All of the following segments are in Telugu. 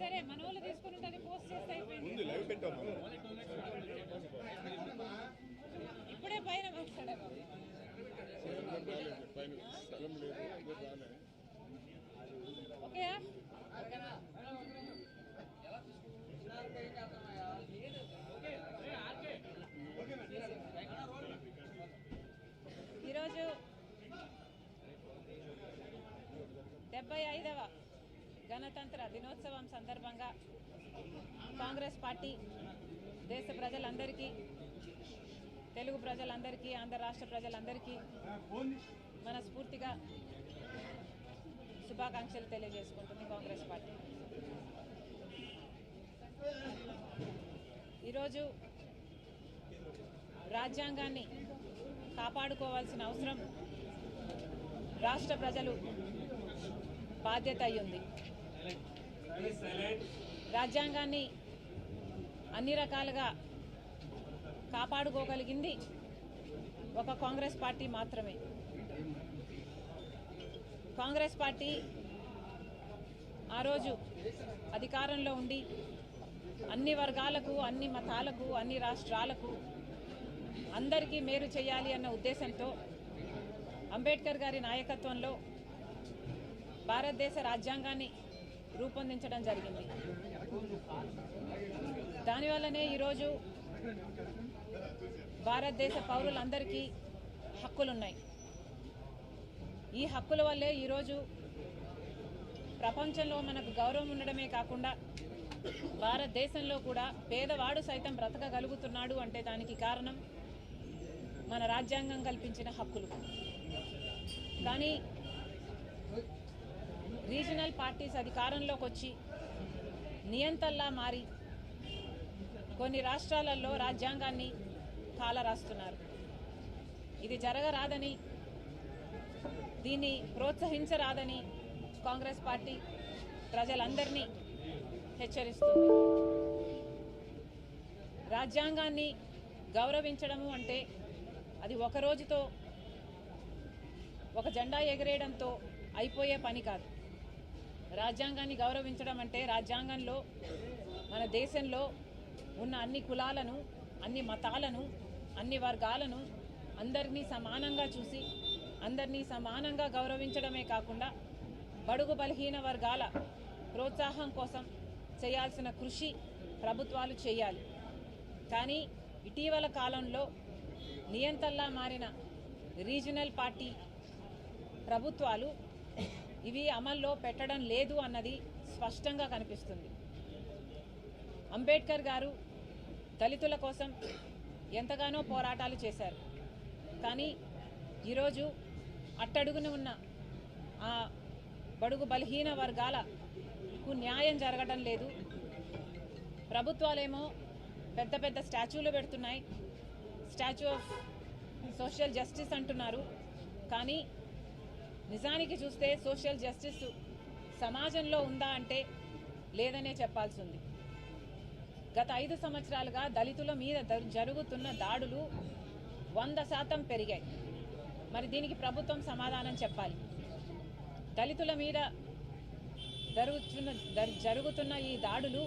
సరే మన వాళ్ళు తీసుకుని ఉంటే పోస్ట్ చేస్తే అయిపోయింది. ఇప్పుడే పైన మాట్లాడారు. ఓకే ఈరోజు 75వ గణతంత్ర దినోత్సవం సందర్భంగా కాంగ్రెస్ పార్టీ దేశ ప్రజలందరికీ, తెలుగు ప్రజలందరికీ, ఆంధ్ర రాష్ట్ర ప్రజలందరికీ మనస్ఫూర్తిగా శుభాకాంక్షలు తెలియజేసుకుంటుంది కాంగ్రెస్ పార్టీ. ఈరోజు రాజ్యాంగాన్ని కాపాడుకోవాల్సిన అవసరం రాష్ట్ర ప్రజలు బాధ్యత అయ్యింది. రాజ్యాంగాన్ని అన్ని రకాలుగా కాపాడుకోగలిగింది ఒక కాంగ్రెస్ పార్టీ మాత్రమే. కాంగ్రెస్ పార్టీ ఆ రోజు అధికారంలో ఉండి అన్ని వర్గాలకు, అన్ని మతాలకు, అన్ని రాష్ట్రాలకు అందరికీ మేలు చేయాలి అన్న ఉద్దేశంతో అంబేద్కర్ గారి నాయకత్వంలో భారతదేశ రాజ్యాంగాన్ని రూపొందించడం జరిగింది. దానివల్లనే ఈరోజు భారతదేశ పౌరులందరికీ హక్కులున్నాయి. ఈ హక్కుల వల్లే ఈరోజు ప్రపంచంలో మనకు గౌరవం ఉండడమే కాకుండా భారతదేశంలో కూడా పేదవాడు సైతం బ్రతకగలుగుతున్నాడు అంటే దానికి కారణం మన రాజ్యాంగం కల్పించిన హక్కులు. కానీ రీజనల్ పార్టీస్ అధికారంలోకి వచ్చి నియంతల్లా మారి కొన్ని రాష్ట్రాలలో రాజ్యాంగాన్ని కాలరాస్తున్నారు. ఇది జరగరాదని, దీన్ని ప్రోత్సహించరాదని కాంగ్రెస్ పార్టీ ప్రజలందరినీ హెచ్చరిస్తుంది. రాజ్యాంగాన్ని గౌరవించడము అంటే అది ఒక రోజుతో, ఒక జెండా ఎగరేయడంతో అయిపోయే పని కాదు. రాజ్యాంగాన్ని గౌరవించడం అంటే రాజ్యాంగంలో మన దేశంలో ఉన్న అన్ని కులాలను, అన్ని మతాలను, అన్ని వర్గాలను అందరినీ సమానంగా చూసి అందరినీ సమానంగా గౌరవించడమే కాకుండా బడుగు బలహీన వర్గాల ప్రోత్సాహం కోసం చేయాల్సిన కృషి ప్రభుత్వాలు చేయాలి. కానీ ఇటీవల కాలంలో నియంతల్లా మారిన రీజనల్ పార్టీ ప్రభుత్వాలు ఇవి అమల్లో పెట్టడం లేదు అన్నది స్పష్టంగా కనిపిస్తుంది. అంబేద్కర్ గారు దళితుల కోసం ఎంతగానో పోరాటాలు చేశారు. కానీ ఈరోజు అట్టడుగున ఉన్న ఆ బడుగు బలహీన వర్గాలకు న్యాయం జరగడం లేదు. ప్రభుత్వాలేమో పెద్ద పెద్ద స్టాచ్యూలు పెడుతున్నాయి, స్టాచ్యూ ఆఫ్ సోషల్ జస్టిస్ అంటున్నారు. కానీ నిజానికి చూస్తే సోషల్ జస్టిస్ సమాజంలో ఉందా అంటే లేదనే చెప్పాల్సి ఉంది. గత 5 సంవత్సరాలుగా దళితుల మీద జరుగుతున్న దాడులు 100% పెరిగాయి. మరి దీనికి ప్రభుత్వం సమాధానం చెప్పాలి. దళితుల మీద జరుగుతున్న ఈ దాడులు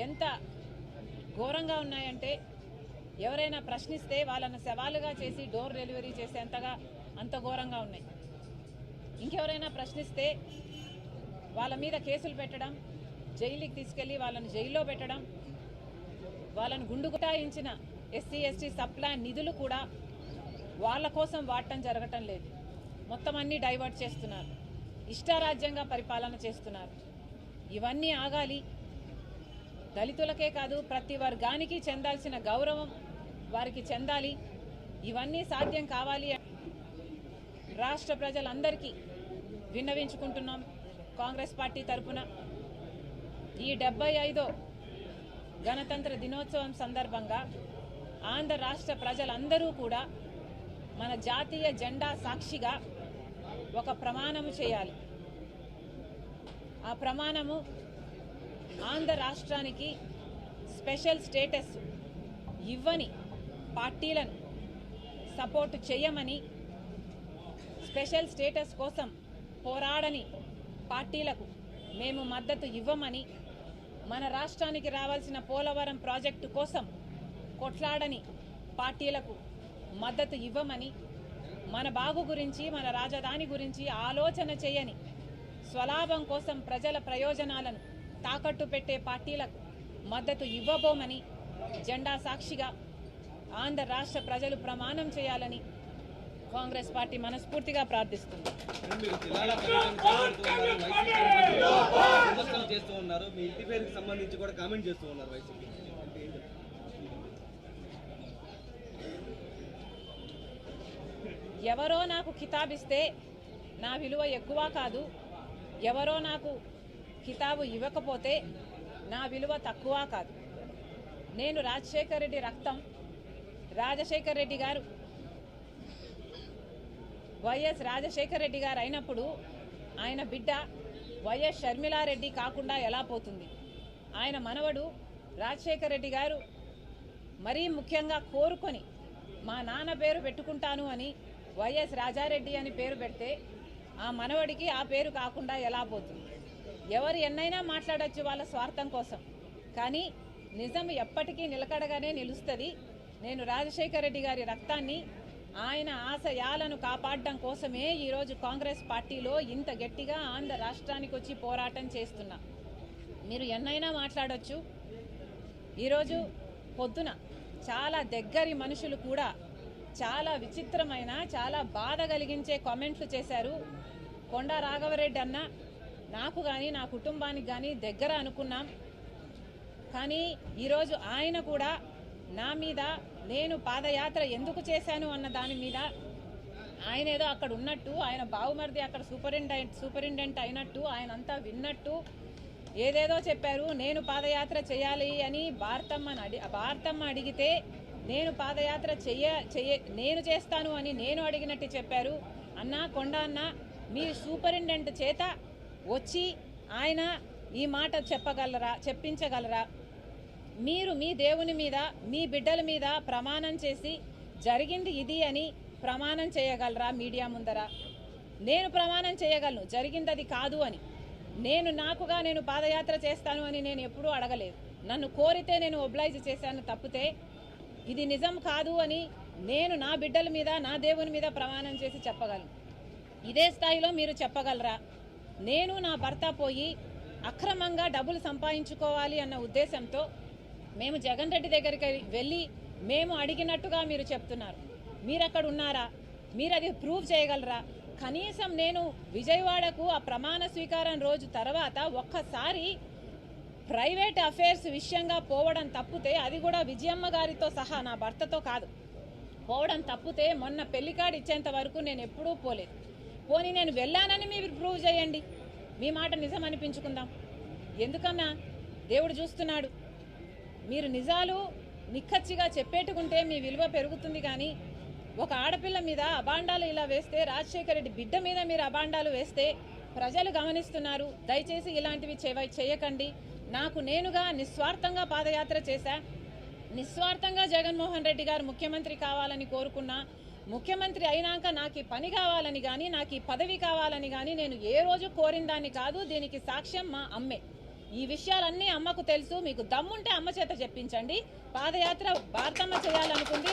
ఎంత ఘోరంగా ఉన్నాయంటే ఎవరైనా ప్రశ్నిస్తే వాళ్ళను సవాలుగా చేసి డోర్ డెలివరీ చేసేంతగా అంత ఘోరంగా ఉన్నాయి. ఇంకెవరైనా ప్రశ్నిస్తే వాళ్ళ మీద కేసులు పెట్టడం, జైలుకి తీసుకెళ్లి వాళ్ళను జైల్లో పెట్టడం, వాళ్ళను గుండుగుటాయించిన ఎస్సీ ఎస్టీ సప్లాన్ నిధులు కూడా వాళ్ళ కోసం వాడటం జరగటం లేదు. మొత్తం అన్నీ డైవర్ట్ చేస్తున్నారు, ఇష్టారాజ్యంగా పరిపాలన చేస్తున్నారు. ఇవన్నీ ఆగాలి. దళితులకే కాదు ప్రతి వర్గానికి చెందాల్సిన గౌరవం వారికి చెందాలి. ఇవన్నీ సాధ్యం కావాలి. రాష్ట్ర ప్రజలందరికీ విన్నవించుకుంటున్నాం కాంగ్రెస్ పార్టీ తరఫున. ఈ 75వ గణతంత్ర దినోత్సవం సందర్భంగా ఆంధ్ర రాష్ట్ర ప్రజలందరూ కూడా మన జాతీయ జెండా సాక్షిగా ఒక ప్రమాణము చేయాలి. ఆ ప్రమాణము ఆంధ్ర రాష్ట్రానికి స్పెషల్ స్టేటస్ ఇవ్వని పార్టీలను సపోర్టు చేయమని, స్పెషల్ స్టేటస్ కోసం పోరాడని పార్టీలకు మేము మద్దతు ఇవ్వమని, మన రాష్ట్రానికి రావాల్సిన పోలవరం ప్రాజెక్టు కోసం కొట్లాడని పార్టీలకు మద్దతు ఇవ్వమని, మన బాగు గురించి, మన రాజధాని గురించి ఆలోచన చేయని, స్వలాభం కోసం ప్రజల ప్రయోజనాలను తాకట్టు పెట్టే పార్టీలకు మద్దతు ఇవ్వబోమని జెండా సాక్షిగా ఆంధ్ర రాష్ట్ర ప్రజలు ప్రమాణం చేయాలని కాంగ్రెస్ పార్టీ మనస్ఫూర్తిగా ప్రార్థిస్తుంది. ఎవరో నాకు కితాబిస్తే నా విలువ ఎక్కువ కాదు, ఎవరో నాకు కితాబు ఇవ్వకపోతే నా విలువ తక్కువ కాదు. నేను రాజశేఖర్ రెడ్డి రక్తం. రాజశేఖర్ రెడ్డి గారు వైఎస్ రాజశేఖర్ రెడ్డి గారు అయినప్పుడు ఆయన బిడ్డ వైఎస్ షర్మిలారెడ్డి కాకుండా ఎలా పోతుంది? ఆయన మనవడు రాజశేఖర్ రెడ్డి గారు మరీ ముఖ్యంగా కోరుకొని మా నాన్న పేరు పెట్టుకుంటాను అని వైఎస్ రాజారెడ్డి అని పేరు పెడితే ఆ మనవడికి ఆ పేరు కాకుండా ఎలా పోతుంది? ఎవరు ఎన్నైనా మాట్లాడచ్చు వాళ్ళ స్వార్థం కోసం, కానీ నిజం ఎప్పటికీ నిలకడగానే నిలుస్తుంది. నేను రాజశేఖర్ రెడ్డి గారి రక్తాన్ని, ఆయన ఆశయాలను కాపాడడం కోసమే ఈరోజు కాంగ్రెస్ పార్టీలో ఇంత గట్టిగా ఆంధ్ర రాష్ట్రానికి వచ్చి పోరాటం చేస్తున్నా. మీరు ఎన్నైనా మాట్లాడొచ్చు. ఈరోజు పొద్దున చాలా దగ్గరి మనుషులు కూడా చాలా విచిత్రమైన, చాలా బాధ కలిగించే కామెంట్లు చేశారు. కొండా రాఘవరెడ్డి అన్న నాకు కానీ నా కుటుంబానికి కానీ దగ్గర అనుకున్నాం, కానీ ఈరోజు ఆయన కూడా నా మీద నేను పాదయాత్ర ఎందుకు చేశాను అన్న దాని మీద ఆయన ఏదో అక్కడ ఉన్నట్టు, ఆయన బావుమరిది అక్కడ సూపరింటెండెంట్ అయినట్టు, ఆయన అంతా విన్నట్టు ఏదేదో చెప్పారు. నేను పాదయాత్ర చేయాలి అని భారతమ్మ అడిగితే నేను పాదయాత్ర నేను చేస్తాను అని నేను అడిగినట్టు చెప్పారు. అన్న కొండ అన్న, మీ సూపరింటెండెంట్ చేత వచ్చి ఆయన ఈ మాట చెప్పించగలరా? మీరు మీ దేవుని మీద, మీ బిడ్డల మీద ప్రమాణం చేసి జరిగింది ఇది అని ప్రమాణం చేయగలరా మీడియా ముందర? నేను ప్రమాణం చేయగలను జరిగింది అది కాదు అని. నేను పాదయాత్ర చేస్తాను అని నేను ఎప్పుడూ అడగలేదు. నన్ను కోరితే నేను ఒబ్లైజ్ చేశాను తప్పితే ఇది నిజం కాదు అని నేను నా బిడ్డల మీద, నా దేవుని మీద ప్రమాణం చేసి చెప్పగలను. ఇదే స్థాయిలో మీరు చెప్పగలరా? నేను నా భర్త పోయి అక్రమంగా డబ్బులు సంపాదించుకోవాలి అన్న ఉద్దేశంతో మేము జగన్ రెడ్డి దగ్గరికి వెళ్ళి మేము అడిగినట్టుగా మీరు చెప్తున్నారు. మీరు అక్కడ ఉన్నారా? మీరు అది ప్రూవ్ చేయగలరా? కనీసం నేను విజయవాడకు ఆ ప్రమాణ స్వీకారం రోజు తర్వాత ఒక్కసారి ప్రైవేట్ అఫైర్స్ విషయంగా పోవడం తప్పితే, అది కూడా విజయమ్మ గారితో సహా నా భర్తతో కాదు పోవడం తప్పితే, మొన్న పెళ్లి కార్డు ఇచ్చేంత వరకు నేను ఎప్పుడూ పోలేదు. పోనీ నేను వెళ్ళానని మీరు ప్రూవ్ చేయండి, మీ మాట నిజం అనిపించుకుందాం. ఎందుకన్నా దేవుడు చూస్తున్నాడు. మీరు నిజాలు నిక్కచ్చిగా చెప్పేట్టుకుంటే మీ విలువ పెరుగుతుంది. కానీ ఒక ఆడపిల్ల మీద అబాండాలు ఇలా వేస్తే, రాజశేఖర రెడ్డి బిడ్డ మీద మీరు అబాండాలు వేస్తే ప్రజలు గమనిస్తున్నారు. దయచేసి ఇలాంటివి చేయకండి. నాకు నేనుగా నిస్వార్థంగా పాదయాత్ర చేశా. నిస్వార్థంగా జగన్మోహన్ రెడ్డి గారు ముఖ్యమంత్రి కావాలని కోరుకున్నా. ముఖ్యమంత్రి అయినాక నాకు ఈ పని కావాలని కానీ, నాకు ఈ పదవి కావాలని కానీ నేను ఏ రోజు కోరిన దాన్ని కాదు. దీనికి సాక్ష్యం మా అమ్మే. ఈ విషయాలన్నీ అమ్మకు తెలుసు. మీకు దమ్ముంటే అమ్మ చేత చెప్పించండి. పాదయాత్ర భారతమ్మ చేయాలనుకుంది.